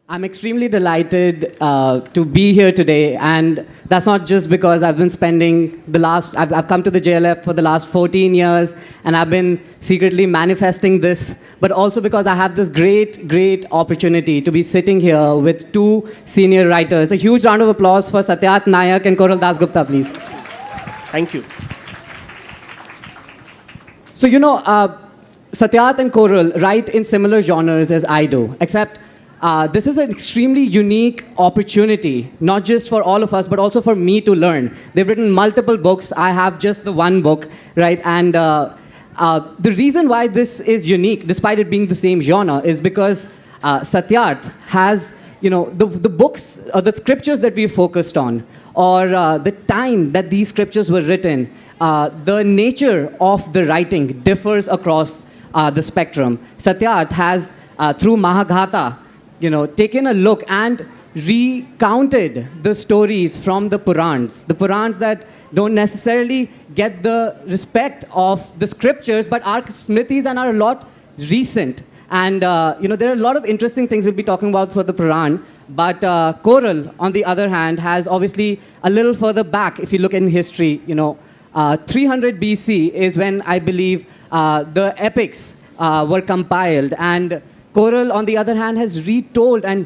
I'm extremely delighted to be here today, and that's not just because I've been spending I've come to the JLF for the last 14 years, and I've been secretly manifesting this, but also because I have this great opportunity to be sitting here with two senior writers. A huge round of applause for Satyat Nayak and Koral Dasgupta, please. Thank you. So, Satyat and Koral write in similar genres as I do, except this is an extremely unique opportunity, not just for all of us, but also for me to learn. They've written multiple books. I have just the one book, right? And the reason why this is unique, despite it being the same genre, is because Satyat has, the books, or the scriptures that we focused on, or the time that these scriptures were written, the nature of the writing differs across the spectrum. Satyat has, through Mahagata, taken a look and recounted the stories from the Purans that don't necessarily get the respect of the scriptures, but are smritis and are a lot recent. And, there are a lot of interesting things we'll be talking about for the Puran. But Koral, on the other hand, has obviously a little further back, if you look in history, 300 BC is when I believe the epics were compiled. And Koral, on the other hand, has retold and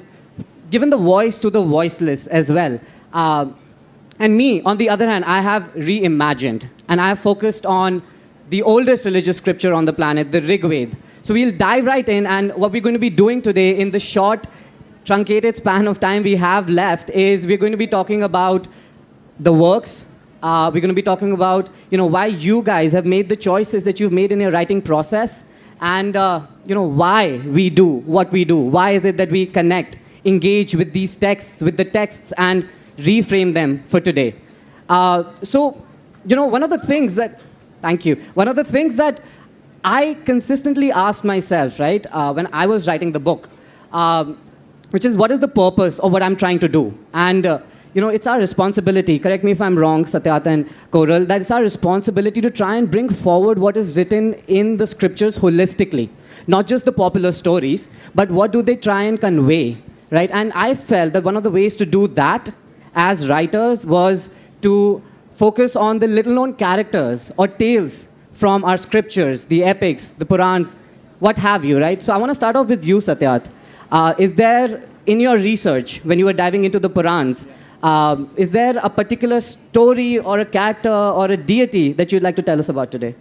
given the voice to the voiceless as well. And me, on the other hand, I have reimagined. And I have focused on the oldest religious scripture on the planet, the Rig Veda. So we'll dive right in. And what we're going to be doing today in the short, truncated span of time we have left is we're going to be talking about the works. We're going to be talking about, why you guys have made the choices that you've made in your writing process. And, why we do what we do. Why is it that we connect, engage with these texts, with the texts, and reframe them for today? One of the things that I consistently asked myself, right, when I was writing the book, which is, what is the purpose of what I'm trying to do? And, it's our responsibility, correct me if I'm wrong, Satyat and Koral, that it's our responsibility to try and bring forward what is written in the scriptures holistically. Not just the popular stories, but what do they try and convey, right? And I felt that one of the ways to do that as writers was to focus on the little-known characters or tales from our scriptures, the epics, the Purans, what have you, right? So I want to start off with you, Satyat. Is there, in your research, when you were diving into the Purans, is there a particular story or a character or a deity that you'd like to tell us about today?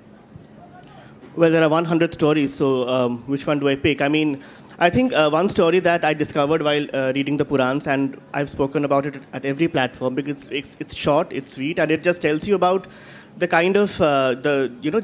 Well, there are 100 stories, so which one do I pick? I think one story that I discovered while reading the Purans, and I've spoken about it at every platform because it's short, it's sweet, and it just tells you about the kind of,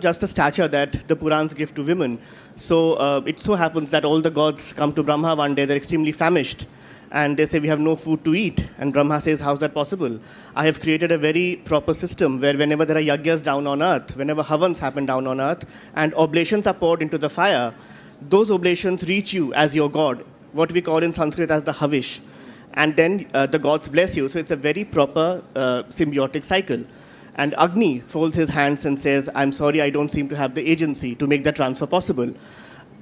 just the stature that the Purans give to women. So it so happens that all the gods come to Brahma one day, they're extremely famished. And they say, we have no food to eat. And Brahma says, how's that possible? I have created a very proper system where whenever there are yagyas down on earth, whenever havans happen down on earth, and oblations are poured into the fire, those oblations reach you as your god, what we call in Sanskrit as the havish. And then the gods bless you. So it's a very proper symbiotic cycle. And Agni folds his hands and says, I'm sorry, I don't seem to have the agency to make that transfer possible.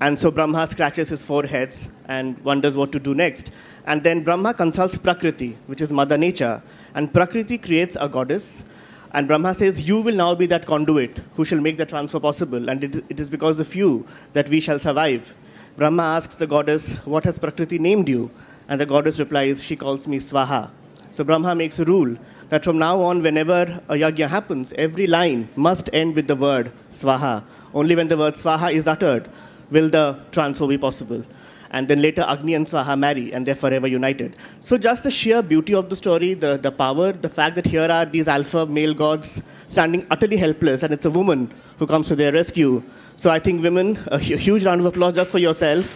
And so Brahma scratches his foreheads and wonders what to do next. And then Brahma consults Prakriti, which is Mother Nature. And Prakriti creates a goddess. And Brahma says, you will now be that conduit who shall make the transfer possible. And it is because of you that we shall survive. Brahma asks the goddess, what has Prakriti named you? And the goddess replies, she calls me Swaha. So Brahma makes a rule that from now on, whenever a yajna happens, every line must end with the word Swaha. Only when the word Swaha is uttered will the transfer be possible. And then later Agni and Swaha marry and they're forever united. So just the sheer beauty of the story, the power, the fact that here are these alpha male gods standing utterly helpless and it's a woman who comes to their rescue. So I think women, a huge round of applause just for yourself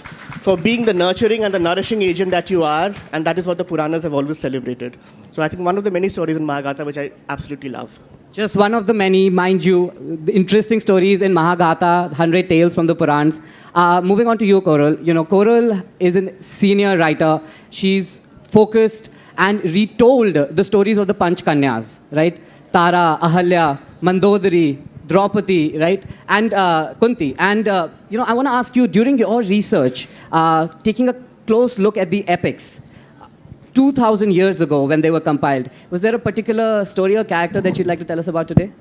for being the nurturing and the nourishing agent that you are, and that is what the Puranas have always celebrated. So I think one of the many stories in Mahagata which I absolutely love. Just one of the many, mind you, the interesting stories in Mahagata, 100 tales from the Purans. Moving on to you, Koral. Koral is a senior writer. She's focused and retold the stories of the Panch Kanyas, right? Tara, Ahalya, Mandodari, Draupadi, right? And Kunti. And, I want to ask you, during your research, taking a close look at the epics, 2,000 years ago when they were compiled. Was there a particular story or character that you'd like to tell us about today?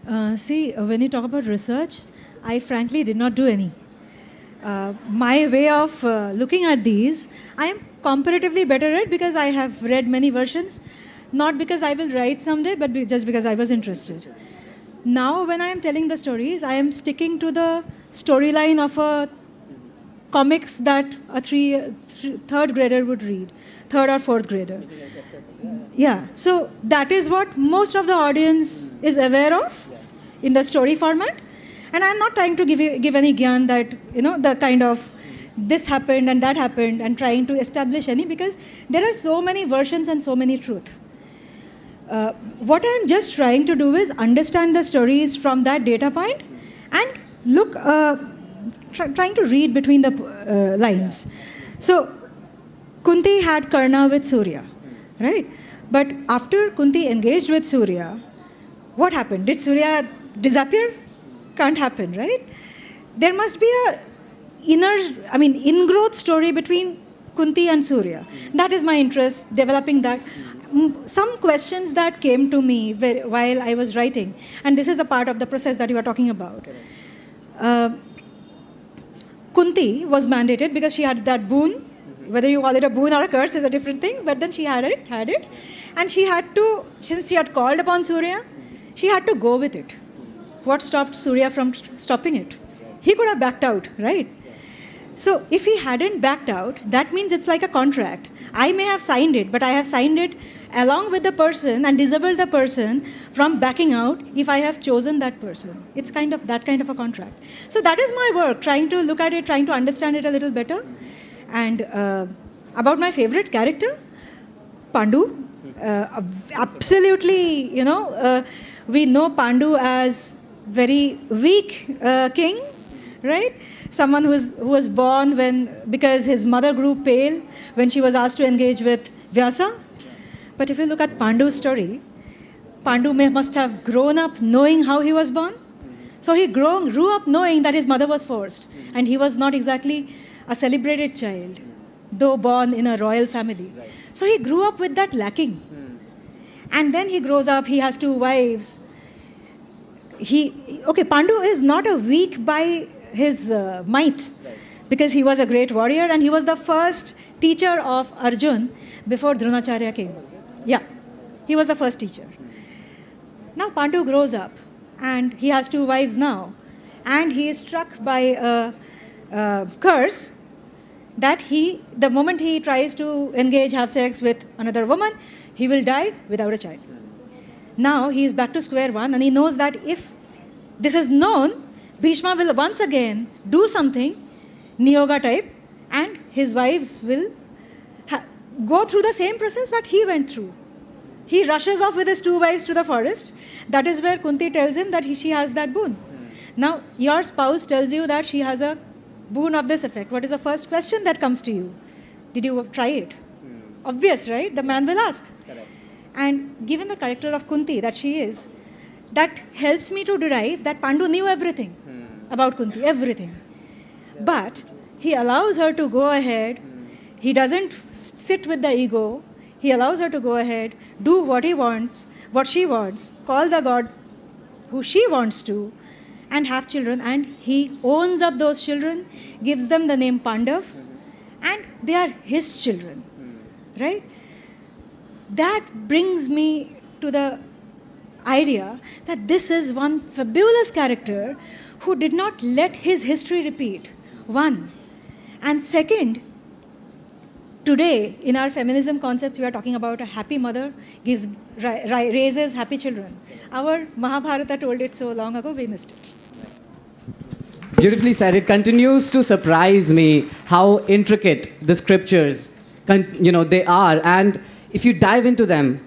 When you talk about research, I frankly did not do any. My way of looking at these, I am comparatively better at because I have read many versions, not because I will write someday, but just because I was interested. Now, when I am telling the stories, I am sticking to the storyline of a comics that a third grader would read, third or fourth grader. Yeah, so that is what most of the audience is aware of in the story format. And I'm not trying to give any gyan that, the kind of this happened and that happened and trying to establish any, because there are so many versions and so many truths. What I'm just trying to do is understand the stories from that data point and look, trying to read between the lines. So, Kunti had Karna with Surya, right? But after Kunti engaged with Surya, what happened? Did Surya disappear? Can't happen, right? There must be a ingrowth story between Kunti and Surya. That is my interest, developing that. Some questions that came to me while I was writing, and this is a part of the process that you are talking about. Kunti was mandated because she had that boon. Whether you call it a boon or a curse is a different thing, but then she had it. And she had to, since she had called upon Surya, she had to go with it. What stopped Surya from stopping it? He could have backed out, right? So if he hadn't backed out, that means it's like a contract. I may have signed it, but I have signed it along with the person and disabled the person from backing out if I have chosen that person. It's kind of that kind of a contract. So that is my work, trying to look at it, trying to understand it a little better. And about my favorite character, Pandu. Absolutely, we know Pandu as very weak king, right? Someone who was born because his mother grew pale when she was asked to engage with Vyasa. But if you look at Pandu's story, Pandu must have grown up knowing how he was born. So he grew up knowing that his mother was forced, and he was not exactly a celebrated child, though born in a royal family. So he grew up with that lacking. And then he grows up, he has 2 wives. Pandu is not a weak by his might, because he was a great warrior and he was the first teacher of Arjun before Dronacharya came. Yeah, he was the first teacher. Now Pandu grows up and he has 2 wives now, and he is struck by a curse that the moment he tries to have sex with another woman, he will die without a child. Now he is back to square one, and he knows that if this is known, Bhishma will once again do something, Niyoga type, and his wives will go through the same process that he went through. He rushes off with his 2 wives to the forest. That is where Kunti tells him that she has that boon. Now, your spouse tells you that she has a boon of this effect. What is the first question that comes to you? Did you try it? Obvious, right? The man will ask. Correct. And given the character of Kunti that she is, that helps me to derive that Pandu knew everything about Kunti, everything. But he allows her to go ahead. He doesn't sit with the ego. He allows her to go ahead, do what he wants, what she wants, call the god who she wants to, and have children. And he owns up those children, gives them the name Pandav, and they are his children, right? That brings me to the idea that this is one fabulous character who did not let his history repeat, one. And second, today in our feminism concepts, we are talking about a happy mother raises happy children. Our Mahabharata told it so long ago, we missed it. Beautifully said. It continues to surprise me how intricate the scriptures, they are. And if you dive into them,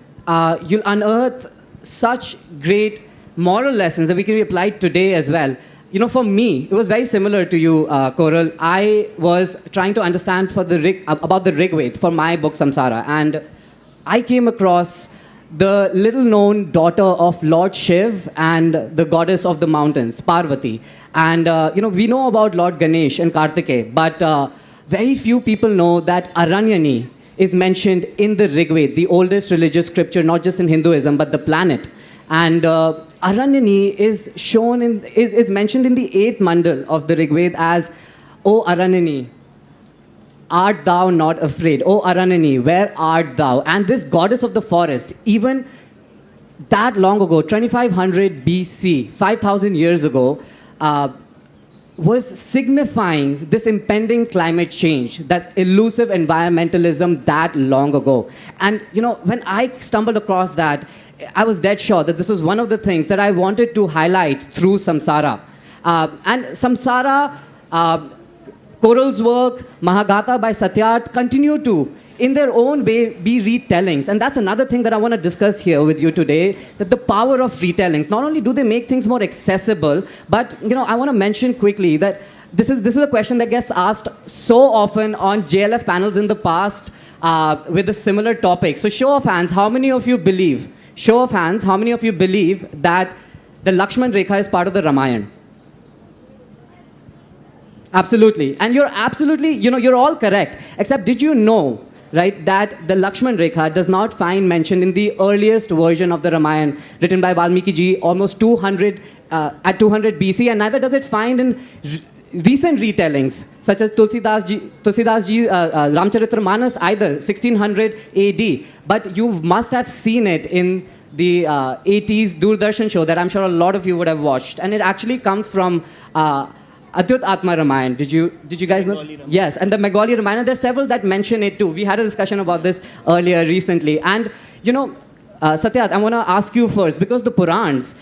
you'll unearth such great moral lessons that we can be applied today as well. For me, it was very similar to you, Koral. I was trying to understand about the Rigveda for my book Samsara, and I came across the little-known daughter of Lord Shiv and the goddess of the mountains, Parvati. And we know about Lord Ganesh and Kartikeya, but very few people know that Aranyani is mentioned in the Rig Veda, the oldest religious scripture, not just in Hinduism, but the planet. And Aranyani is mentioned in the 8th mandal of the Rig Veda as, O Aranyani, art thou not afraid? O Aranyani, where art thou? And this goddess of the forest, even that long ago, 2500 BC, 5,000 years ago, was signifying this impending climate change, that elusive environmentalism that long ago. And, when I stumbled across that, I was dead sure that this was one of the things that I wanted to highlight through Samsara. And Samsara, Koral's work, Mahabharata by Satyarth continue to, in their own way, be retellings. And that's another thing that I want to discuss here with you today, that the power of retellings. Not only do they make things more accessible, but, I want to mention quickly that this is a question that gets asked so often on JLF panels in the past with a similar topic. So show of hands, how many of you believe, that the Lakshman Rekha is part of the Ramayana? Absolutely. And you're absolutely, you're all correct. Except, did you know, right, that the Lakshman Rekha does not find mention in the earliest version of the Ramayana written by Valmiki ji almost 200 BC, and neither does it find in recent retellings such as Tulsidas ji Ramcharitramanas either 1600 AD. But you must have seen it in the 80s Doordarshan show that I'm sure a lot of you would have watched, and it actually comes from Adhyut Atma Ramayana. Did you guys know? Bengali Ramayana. Yes, and the Bengali Ramayana, there's several that mention it too. We had a discussion about this earlier recently. And, Satyat, I want to ask you first, because the Purans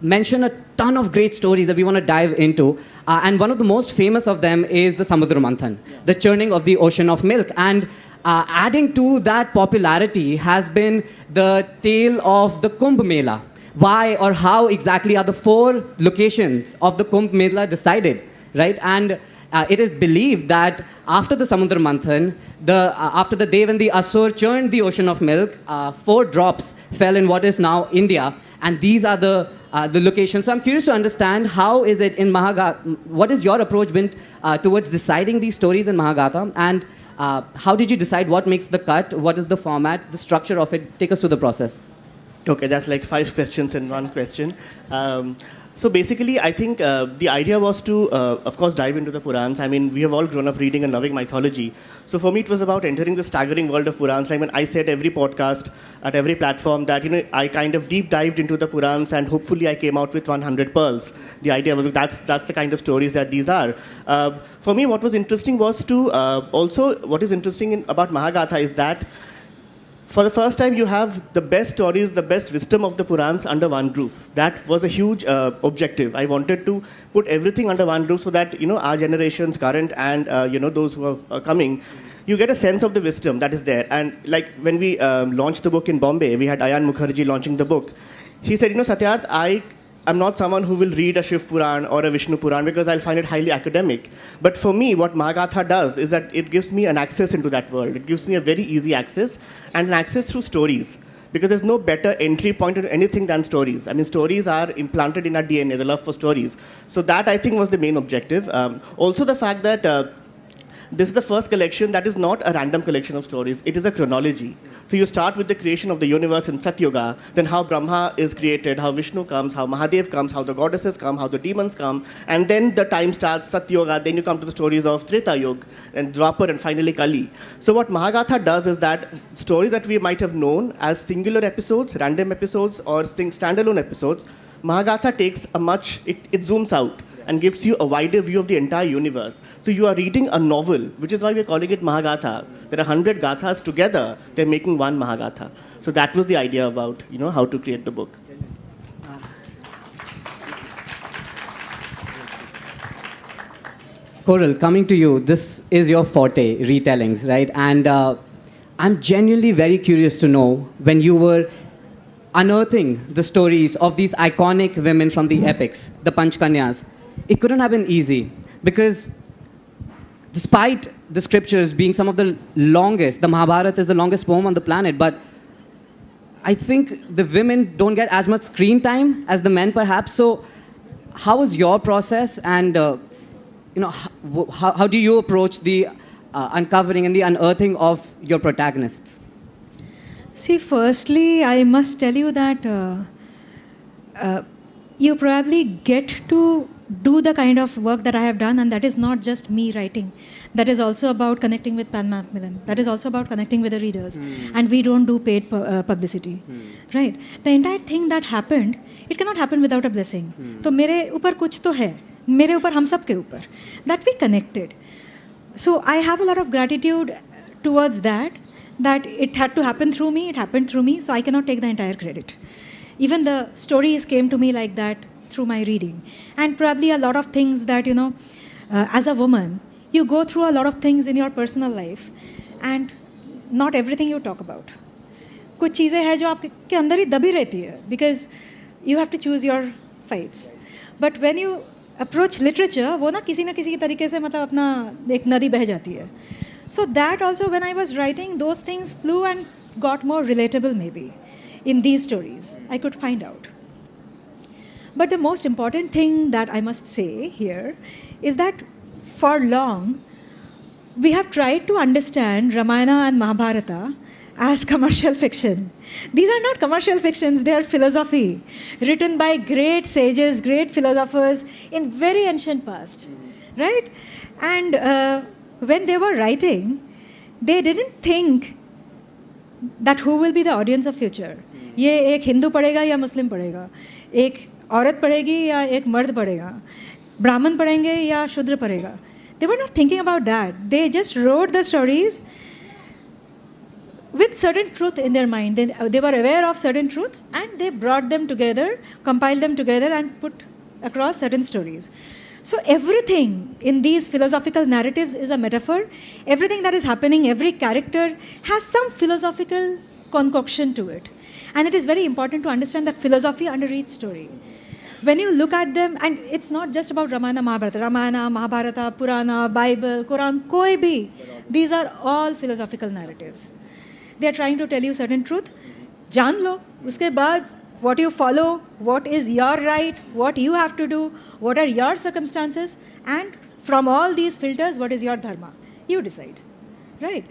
mention a ton of great stories that we want to dive into. And one of the most famous of them is the Samudra Manthan, the churning of the ocean of milk. And adding to that popularity has been the tale of the Kumbh Mela. Why or how exactly are the 4 locations of the Kumbh Mela decided, right? And it is believed that after the Samudra Manthan, after the Dev and the Asur churned the ocean of milk, 4 drops fell in what is now India, and these are the locations. So I'm curious to understand, how is it in Mahabharata, what is your approach been towards deciding these stories in Mahabharata, and how did you decide what makes the cut, what is the format, the structure of it? Take us through the process. Okay, that's like 5 questions in one question. So basically, I think the idea was to, of course, dive into the Purans. I mean, we have all grown up reading and loving mythology. So for me, it was about entering the staggering world of Purans. Like when I said every podcast, at every platform, that, I kind of deep dived into the Purans, and hopefully I came out with 100 pearls. The idea was that's the kind of stories that these are. For me, what was interesting was to, what is interesting about Mahabharata is that for the first time, you have the best stories, the best wisdom of the Purans under one roof. That was a huge objective. I wanted to put everything under one roof so that, our generations, current and, those who are coming, you get a sense of the wisdom that is there. And like when we launched the book in Bombay, we had Ayan Mukherjee launching the book. He said, Satyarth, I'm not someone who will read a Shiv Puran or a Vishnu Puran because I'll find it highly academic. But for me, what Mahabharata does is that it gives me an access into that world. It gives me a very easy access, and an access through stories. Because there's no better entry point into anything than stories. I mean, stories are implanted in our DNA, the love for stories. So that, I think, was the main objective. Also the fact that this is the first collection that is not a random collection of stories. It is a chronology. So you start with the creation of the universe in Satyuga, then how Brahma is created, how Vishnu comes, how Mahadev comes, how the goddesses come, how the demons come, and then the time starts Satyuga, then you come to the stories of Treta Yuga, and Dwapar, and finally Kali. So what Mahabharata does is that stories that we might have known as singular episodes, random episodes, or standalone episodes, Mahabharata takes it zooms out and gives you a wider view of the entire universe. So you are reading a novel, which is why we're calling it Mahabharata. There are 100 gathas together, they're making one Mahabharata. So that was the idea about, how to create the book. Koral, coming to you, this is your forte, retellings, right? And I'm genuinely very curious to know, when you were unearthing the stories of these iconic women from the epics, the Panchkanyas, it couldn't have been easy, because despite the scriptures being some of the longest, the Mahabharata is the longest poem on the planet, but I think the women don't get as much screen time as the men, perhaps. So how was your process, and how do you approach the uncovering and the unearthing of your protagonists? See, firstly, I must tell you that you probably get to do the kind of work that I have done, and that is not just me writing. That is also about connecting with Pan Macmillan. That is also about connecting with the readers. And we don't do paid publicity. Right? The entire thing that happened, it cannot happen without a blessing. तो मेरे ऊपर कुछ तो है. मेरे ऊपर हम सब के ऊपर. That we connected. So I have a lot of gratitude towards that it had to happen through me, it happened through me, so I cannot take the entire credit. Even the stories came to me like that through my reading. And probably a lot of things that, as a woman, you go through a lot of things in your personal life and not everything you talk about. कुछ चीज़ें हैं जो आपके अंदर ही दबी रहती है because you have to choose your fights. But when you approach literature, वो ना किसी तरीके से मतलब अपना एक नदी बह जाती है. So that also, when I was writing, those things flew and got more relatable maybe in these stories. I could find out. But the most important thing that I must say here is that for long, we have tried to understand Ramayana and Mahabharata as commercial fiction. These are not commercial fictions, they are philosophy, written by great sages, great philosophers in very ancient past, right? And when they were writing, they didn't think that who will be the audience of future. ये एक हिंदू पढ़ेगा या मुस्लिम पढ़ेगा, एक औरत पढ़ेगी या एक मर्द पढ़ेगा, ब्राह्मण पढ़ेंगे या शूद्र पढ़ेगा. They were not thinking about that. They just wrote the stories with certain truth in their mind. They were aware of certain truth and they brought them together, compiled them together and put across certain stories. So everything in these philosophical narratives is a metaphor. Everything that is happening, every character has some philosophical concoction to it. And it is very important to understand that philosophy under each story. When you look at them, and it's not just about Ramayana, Mahabharata, Purana, Bible, Quran, koi bhi. These are all philosophical narratives. They are trying to tell you certain truth. Jaan lo, uske baad, what you follow, what is your right, what you have to do, what are your circumstances, and from all these filters, what is your dharma? You decide, right?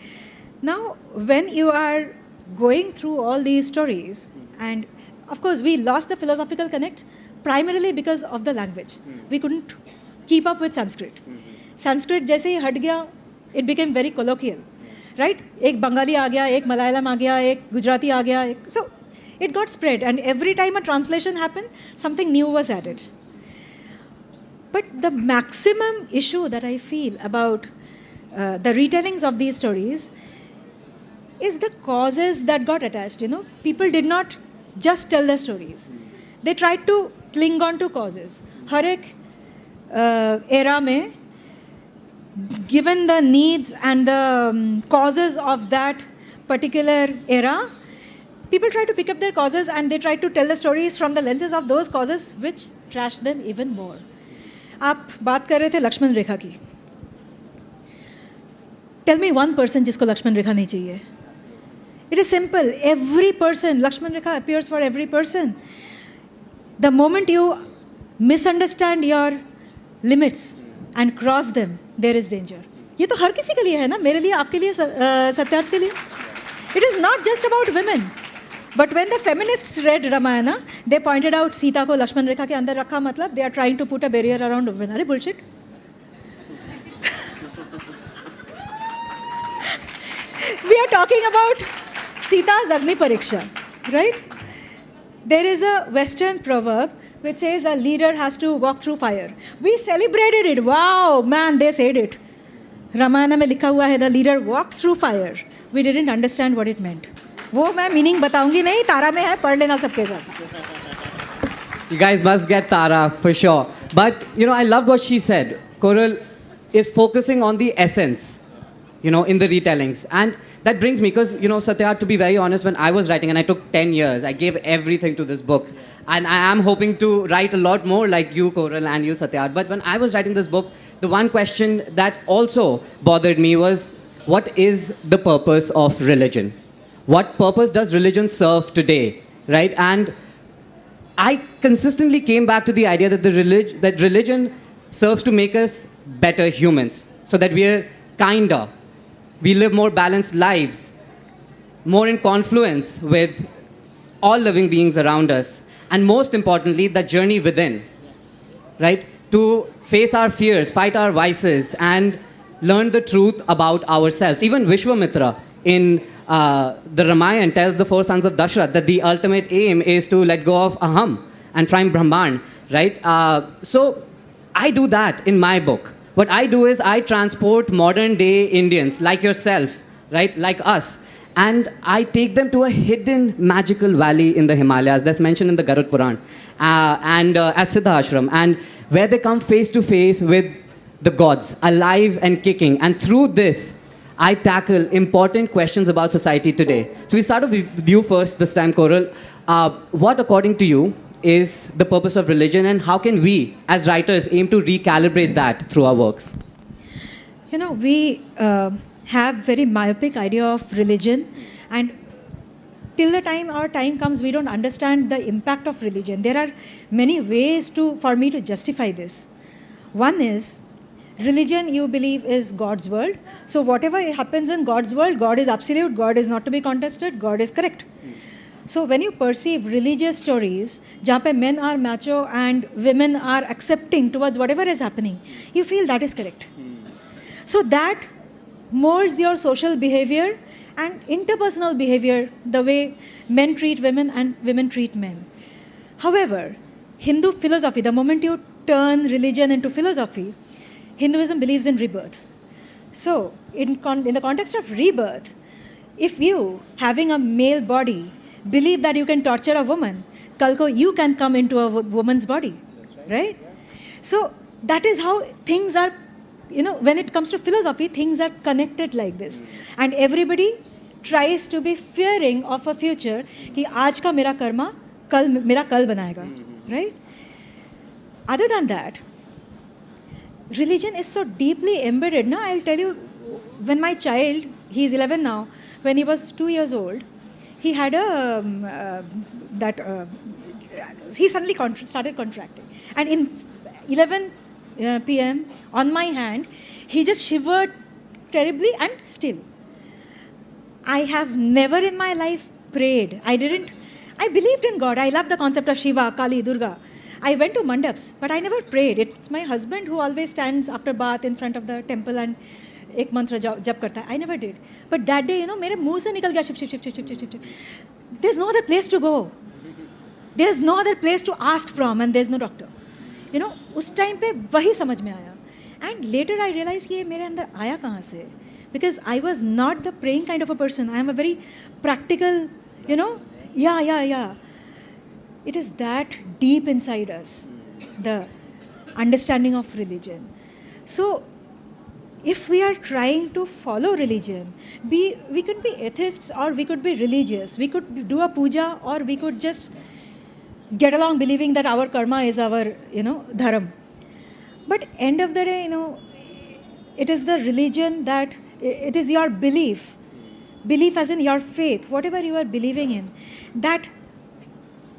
Now, when you are going through all these stories, and of course, we lost the philosophical connect primarily because of the language. We couldn't keep up with Sanskrit. Sanskrit जैसे ही हट गया, it became very colloquial, right? एक बंगाली आ गया, एक मलयालम आ गया, एक गुजराती आ गया. So it got spread, and every time a translation happened, something new was added. But the maximum issue that I feel about the retellings of these stories is the causes that got attached. People did not just tell the stories. They tried to cling on to causes. हर एक era में, given the needs and the causes of that particular era, people try to pick up their causes and they try to tell the stories from the lenses of those causes which trash them even more. आप बात कर रहे थे लक्ष्मण रेखा की. Tell me one person जिसको लक्ष्मण रेखा नहीं चाहिए. It is simple. Every person, Lakshman Rekha appears for every person. The moment you misunderstand your limits and cross them, there is danger. ये तो हर किसी के लिए है ना, मेरे लिए, आपके लिए, सत्यार्थ के लिए. It is not just about women. But when the feminists read Ramayana, they pointed out Sita को लक्ष्मण रेखा के अंदर रखा मतलब they are trying to put a barrier around women. अरे bullshit. We are talking about Sita's Agni Pariksha, right? There is a Western proverb which says a leader has to walk through fire. We celebrated it. Wow, man, they said it. Ramayana में लिखा हुआ है the leader walked through fire. We didn't understand what it meant. वो मैं meaning बताऊंगी नहीं, तारा में है, पढ़ लेना सबके साथ. You guys must get Tara for sure. But, I loved what she said. Koral is focusing on the essence, in the retellings. And that brings me, because, Satya, to be very honest, when I was writing, and I took 10 years, I gave everything to this book. And I am hoping to write a lot more like you, Koral, and you, Satya. But when I was writing this book, the one question that also bothered me was, what is the purpose of religion? What purpose does religion serve today, right? And I consistently came back to the idea that that religion serves to make us better humans, so that we are kinder, we live more balanced lives, more in confluence with all living beings around us, and most importantly, the journey within, right? To face our fears, fight our vices, and learn the truth about ourselves. Even Vishwamitra in the Ramayana tells the 4 sons of Dashrath that the ultimate aim is to let go of aham and find Brahman, right? So I do that in my book. What I do is I transport modern day Indians like yourself, right? Like us. And I take them to a hidden magical valley in the Himalayas that's mentioned in the Garud Puran and as Siddha Ashram, and where they come face to face with the gods, alive and kicking. And through this, I tackle important questions about society today. So we start with you first this time, Koral. What, according to you, is the purpose of religion, and how can we, as writers, aim to recalibrate that through our works? You know, we have very myopic idea of religion, and till the time our time comes, we don't understand the impact of religion. There are many ways for me to justify this. One is, religion, you believe, is God's world. So whatever happens in God's world, God is absolute, God is not to be contested, God is correct. So when you perceive religious stories, जहाँ पे men are macho and women are accepting towards whatever is happening, you feel that is correct. So that molds your social behavior and interpersonal behavior, the way men treat women and women treat men. However, Hindu philosophy, the moment you turn religion into philosophy, Hinduism believes in rebirth. So, in the context of rebirth, if you, having a male body, believe that you can torture a woman, kalko you can come into a woman's body, right? So, that is how things are, when it comes to philosophy, things are connected like this. And everybody tries to be fearing of a future, कि आज का मेरा कर्मा मेरा कल बनाएगा, right? Other than that, religion is so deeply embedded. Now, I'll tell you, when my child, he's 11 now, when he was 2 years old, he had he suddenly started contracting. And in 11 p.m., on my hand, he just shivered terribly and still. I have never in my life prayed. I believed in God. I love the concept of Shiva, Kali, Durga. I went to mandaps, but I never prayed. It's my husband who always stands after bath in front of the temple and ek mantra jap karta hai. I never did. But that day, mere muh se nikal gaya, shiv. There's no other place to go. There's no other place to ask from, and there's no doctor. उस time पे वही समझ में आया. And later I realized कि ये मेरे अंदर आया कहाँ से? Because I was not the praying kind of a person. I am a very practical, yeah. It is that deep inside us, the understanding of religion. So, if we are trying to follow religion, we could be atheists or we could be religious. We could do a puja or we could just get along believing that our karma is our, dharam. But end of the day, it is the religion that, it is your belief as in your faith, whatever you are believing in, that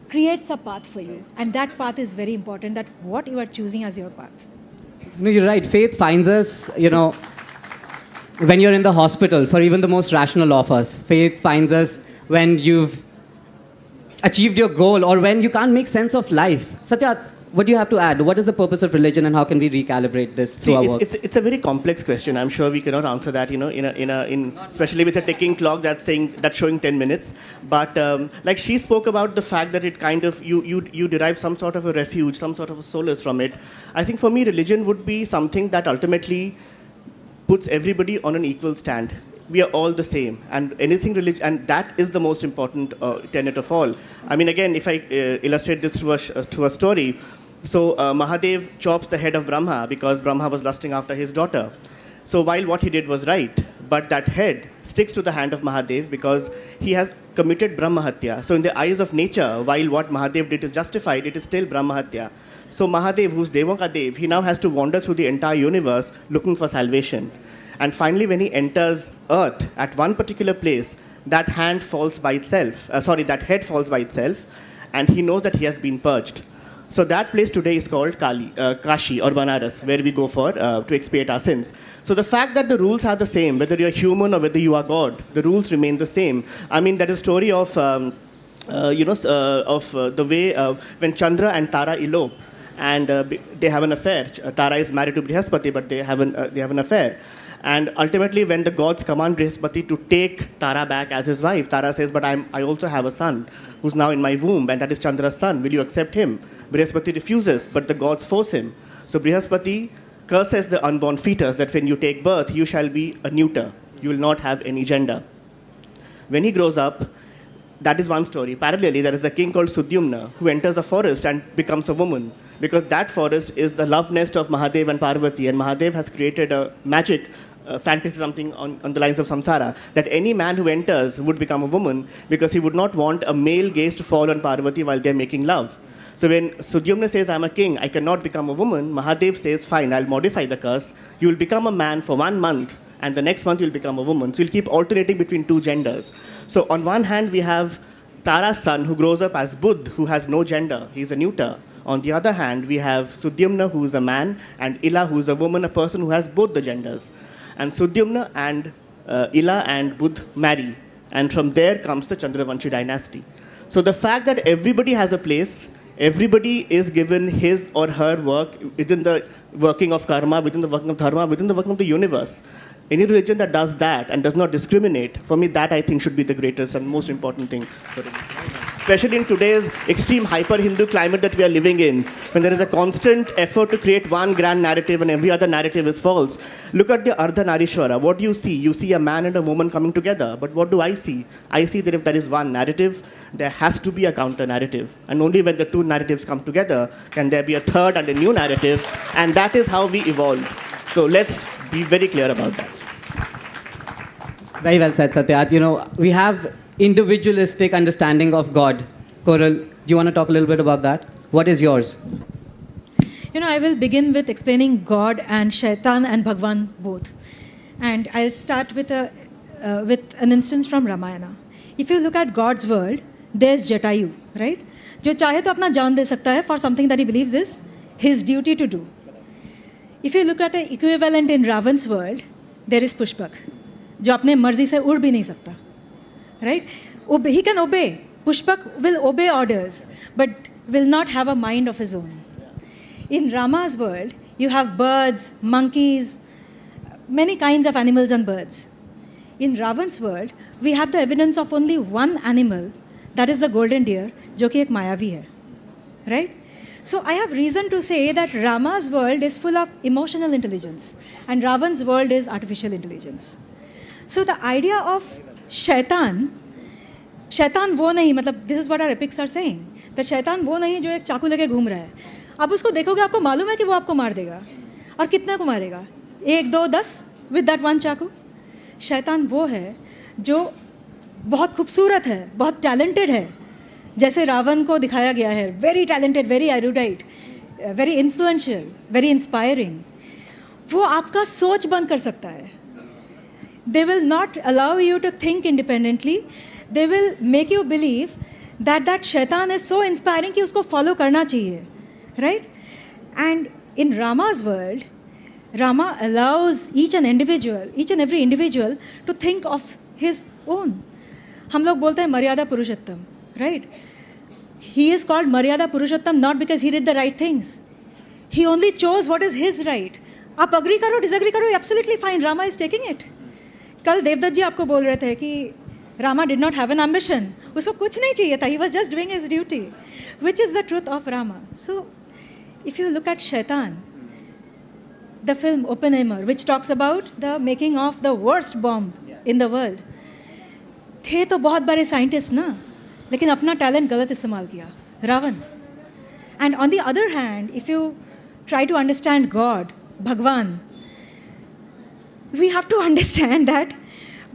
creates a path for you. And that path is very important, that what you are choosing as your path. No, you're right. Faith finds us, when you're in the hospital, for even the most rational of us. Faith finds us when you've achieved your goal or when you can't make sense of life. Satya, what do you have to add? What is the purpose of religion and how can we recalibrate this through our work? It's a very complex question. I'm sure we cannot answer that, especially with a ticking clock that's showing 10 minutes. But like she spoke about the fact that it kind of, you derive some sort of a refuge, some sort of a solace from it. I think for me, religion would be something that ultimately puts everybody on an equal stand. We are all the same, and anything religion, and that is the most important tenet of all. I mean, again, if I illustrate this through a story, so Mahadev chops the head of Brahma because Brahma was lusting after his daughter. So while what he did was right, but that head sticks to the hand of Mahadev because he has committed Brahmahatya. So in the eyes of nature, while what Mahadev did is justified, it is still Brahmahatya. So Mahadev, who's Devo Ka Dev, he now has to wander through the entire universe looking for salvation. And finally, when he enters Earth at one particular place, that head falls by itself, and he knows that he has been purged. So that place today is called Kashi or Banaras, where we go for to expiate our sins. So the fact that the rules are the same, whether you're human or whether you are God, the rules remain the same. I mean, that is a story of the way when Chandra and Tara elope, and they have an affair. Tara is married to Brihaspati, but they have an affair. And ultimately, when the gods command Brihaspati to take Tara back as his wife, Tara says, but I also have a son who's now in my womb, and that is Chandra's son. Will you accept him? Brihaspati refuses, but the gods force him. So Brihaspati curses the unborn fetus that when you take birth, you shall be a neuter. You will not have any gender. When he grows up, that is one story. Parallelly, there is a king called Sudyumna who enters a forest and becomes a woman, because that forest is the love nest of Mahadev and Parvati, and Mahadev has created a magic fantasy, something on the lines of samsara, that any man who enters would become a woman, because he would not want a male gaze to fall on Parvati while they're making love. So when Sudyumna says, I'm a king, I cannot become a woman, Mahadev says, fine, I'll modify the curse. You will become a man for 1 month, and the next month you'll become a woman. So you'll keep alternating between two genders. So on one hand, we have Tara's son, who grows up as Buddh, who has no gender. He's a neuter. On the other hand, we have Sudyumna, who is a man, and Ila, who is a woman, a person who has both the genders. And Sudyumna and Ila and Buddh marry. And from there comes the Chandravanshi dynasty. So the fact that everybody has a place, everybody is given his or her work within the working of karma, within the working of dharma, within the working of the universe. Any religion that does that and does not discriminate, for me, that I think should be the greatest and most important thing for it. Especially in today's extreme hyper-Hindu climate that we are living in, when there is a constant effort to create one grand narrative and every other narrative is false. Look at the Ardhanarishwara. What do you see? You see a man and a woman coming together. But what do I see? I see that if there is one narrative, there has to be a counter-narrative. And only when the two narratives come together can there be a third and a new narrative. And that is how we evolved. So let's be very clear about that. Very well said, Satyat. You know, we have individualistic understanding of God. Koral, do you want to talk a little bit about that? What is yours? You know, I will begin with explaining God and Shaitan and Bhagwan both. And I'll start with an instance from Ramayana. If you look at God's world, there's Jatayu, right? जो चाहे तो अपना जान दे सकता है for something that he believes is his duty to do. If you look at an equivalent in Ravan's world, there is Pushpak, जो अपने मर्जी से उड़ भी नहीं सकता. Right? He can obey. Pushpak will obey orders, but will not have a mind of his own. In Rama's world, you have birds, monkeys, many kinds of animals and birds. In Ravan's world, we have the evidence of only one animal, that is the golden deer, जो कि एक मायावी है. Right? So I have reason to say that Rama's world is full of emotional intelligence, and Ravan's world is artificial intelligence. So the idea of शैतान वो नहीं, मतलब this is what our epics are saying, that शैतान वो नहीं जो एक चाकू लेके घूम रहा है. आप उसको देखोगे, आपको मालूम है कि वो आपको मार देगा. और कितने को मारेगा? 1, 2, 10 विद दैट वन चाकू. शैतान वो है जो बहुत खूबसूरत है, बहुत टैलेंटेड है, जैसे रावण को दिखाया गया है. Very talented, very erudite, very influential, very inspiring. वो आपका सोच बंद कर सकता है. They will not allow you to think independently. They will make you believe that shaitan is so inspiring कि उसको follow करना चाहिए, right? And in Rama's world, Rama allows each and every individual to think of his own. हम लोग बोलते हैं मर्यादा पुरुषोत्तम, right? He is called मर्यादा पुरुषोत्तम not because he did the right things. He only chose what is his right. आप agree करो, disagree करो, absolutely fine. Rama is taking it. कल देवदत्त जी आपको बोल रहे थे कि Rama did not have an ambition. उसको कुछ नहीं चाहिए था. He was just doing his duty, which is the truth of Rama. So if you look at Shaitaan, the film Oppenheimer which talks about the making of the worst bomb in the world, थे तो बहुत बड़े scientist ना, लेकिन अपना talent गलत इस्तेमाल किया, Ravan. And on the other hand, if you try to understand God, Bhagwan, we have to understand that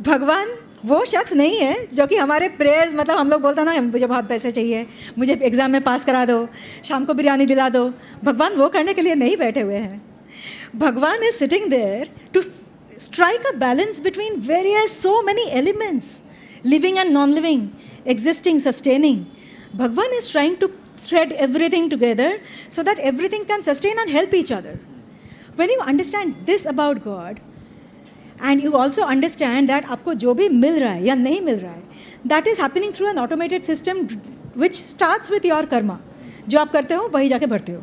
भगवान वो शख्स नहीं है जो कि हमारे प्रेयर्स, मतलब हम लोग बोलते हैं ना, मुझे बहुत पैसे चाहिए, मुझे एग्ज़ाम में पास करा दो, शाम को बिरयानी दिला दो. भगवान वो करने के लिए नहीं बैठे हुए हैं. Bhagwan is sitting there to strike a balance between various so many elements, living and non living, existing, sustaining. Bhagwan is trying to thread everything together so that everything can sustain and help each other. When you understand this about God, and you also understand that आपको जो भी मिल रहा है या नहीं मिल रहा है, that is happening through an automated system which starts with your karma. जो आप करते हो वही जाके भरते हो.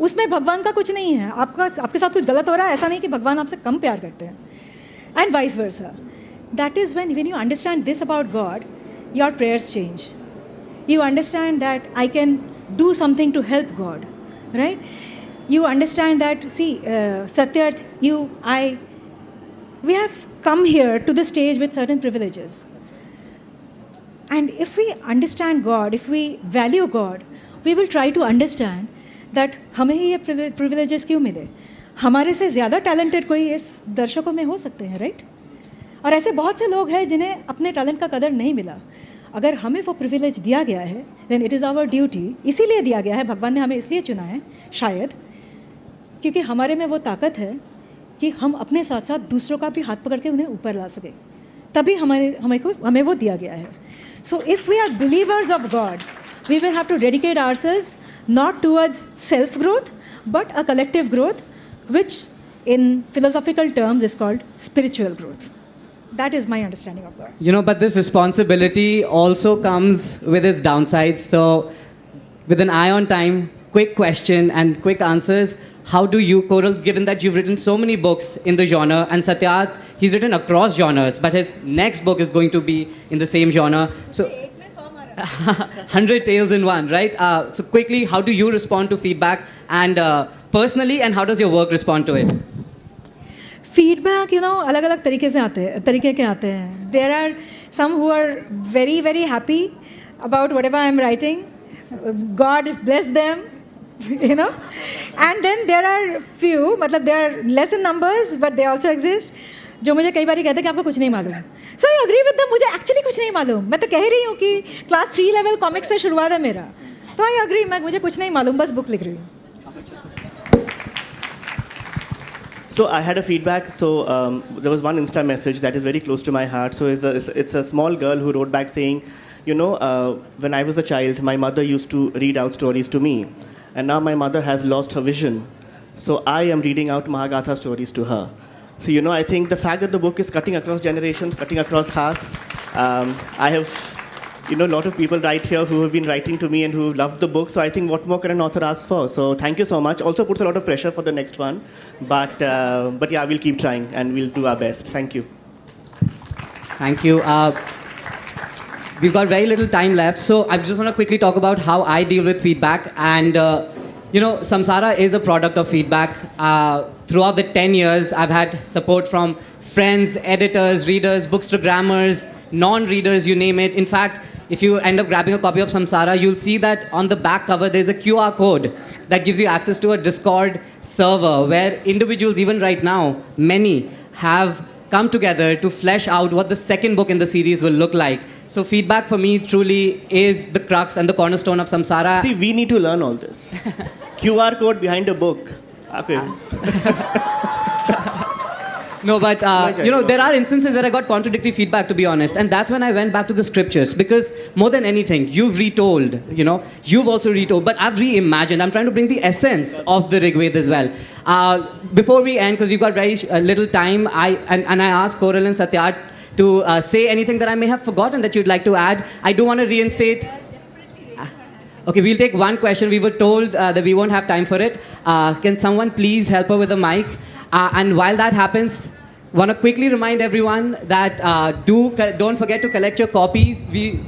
उसमें भगवान का कुछ नहीं है. आपके साथ कुछ गलत हो रहा है, ऐसा नहीं कि भगवान आपसे कम प्यार करते हैं. And vice versa. That is when you understand this about God, your prayers change. You understand that I can do something to help God, right? You understand that, see, Satyarth, we have come here to the stage with certain privileges. And if we understand God, if we value God, we will try to understand that हमें ही ये privileges क्यों मिले. हमारे से ज़्यादा talented कोई इस दर्शकों में हो सकते हैं, right? और ऐसे बहुत से लोग हैं जिन्हें अपने टैलेंट का कदर नहीं मिला. अगर हमें वो प्रिविलेज दिया गया है, then it is our duty. इसीलिए दिया गया है, भगवान ने हमें इसलिए चुना है शायद, क्योंकि हमारे में वो ताकत है कि हम अपने साथ साथ दूसरों का भी हाथ पकड़ के उन्हें ऊपर ला सकें. तभी हमें वो दिया गया है. So if we are believers of God, we will have to dedicate ourselves not towards self growth but a collective growth, which in philosophical terms is called spiritual growth. That is my understanding of God. You know, but this responsibility also comes with its downsides. So, with an eye on time, quick question and quick answers. How do you, Koral, given that you've written so many books in the genre, and Satyarth, he's written across genres, but his next book is going to be in the same genre. So, 100 tales in one, right? So quickly, how do you respond to feedback, and personally, and how does your work respond to it? Feedback, अलग-अलग तरीके के आते हैं. There are some who are very, very happy about whatever I'm writing. God bless them, And then there are few, they are less in numbers, but they also exist. जो मुझे कई बार कहते हैं कि आपको कुछ नहीं मालूम. सो आई एग्री विद देम, मुझे एक्चुअली कुछ नहीं मालूम. मैं तो कह रही हूँ कि क्लास 3 लेवल कॉमिक्स से शुरुआत है मेरा. तो आई एग्री, मुझे कुछ नहीं मालूम, बस बुक लिख रही हूँ. So I had a feedback. So there was one Insta message that is very close to my heart. So it's a small girl who wrote back saying, when I was a child, my mother used to read out stories to me. And now my mother has lost her vision. So I am reading out Mahagatha stories to her. So, I think the fact that the book is cutting across generations, cutting across hearts, I have, a lot of people right here who have been writing to me and who loved the book. So I think what more can an author ask for? So thank you so much. Also puts a lot of pressure for the next one. But yeah, we'll keep trying and we'll do our best. Thank you. Thank you. We've got very little time left. So I just want to quickly talk about how I deal with feedback. And Samsara is a product of feedback. Throughout the 10 years, I've had support from friends, editors, readers, bookstagrammers, non-readers, you name it. In fact, if you end up grabbing a copy of Samsara, you'll see that on the back cover, there's a QR code that gives you access to a Discord server where individuals, even right now, many have come together to flesh out what the second book in the series will look like. So feedback for me truly is the crux and the cornerstone of Samsara. See, we need to learn all this. QR code behind a book. Okay. No, but there are instances where I got contradictory feedback, to be honest, and that's when I went back to the scriptures, because more than anything, you've retold, you've also retold, but I've reimagined. I'm trying to bring the essence of the Rig Veda as well. Before we end, because we've got very little time, I asked Koral and Satyarth to say anything that I may have forgotten that you'd like to add. I do want to reinstate. Okay, we'll take one question. We were told that we won't have time for it. Can someone please help her with a mic? And while that happens, want to quickly remind everyone that don't forget to collect your copies. We,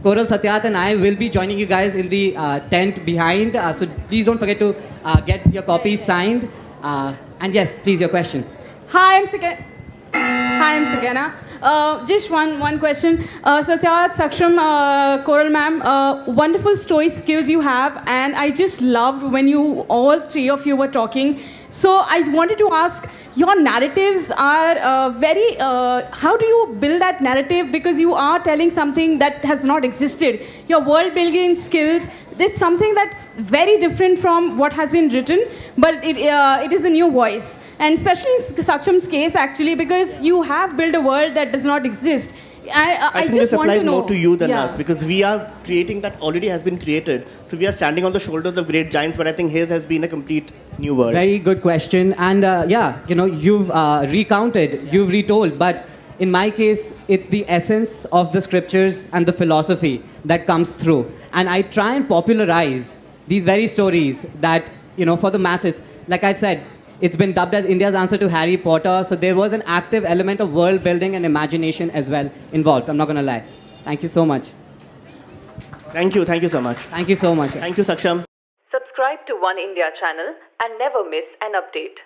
Koral, Satyarth, and I will be joining you guys in the tent behind. So please don't forget to get your copies signed. And yes, please, your question. Hi, I'm Sakena. Just one question. Satyarth, Saksham, Koral ma'am, wonderful story skills you have, and I just loved when all three of you were talking. So I wanted to ask, your narratives are very, how do you build that narrative? Because you are telling something that has not existed. Your world building skills, it's something that's very different from what has been written, but it is a new voice. And especially in Saksham's case, actually, because you have built a world that does not exist. I think just this want applies to know. more to you than Yeah. us, because we are creating that already has been created. So we are standing on the shoulders of great giants, but I think his has been a complete new world. Very good question. And you've recounted, you've retold, but in my case, it's the essence of the scriptures and the philosophy that comes through. And I try and popularize these very stories that, for the masses. Like I've said, it's been dubbed as India's answer to Harry Potter. So there was an active element of world building and imagination as well involved. I'm not going to lie. Thank you so much. Thank you so much. Thank you so much. Thank you, Saksham. Subscribe to One India channel and never miss an update.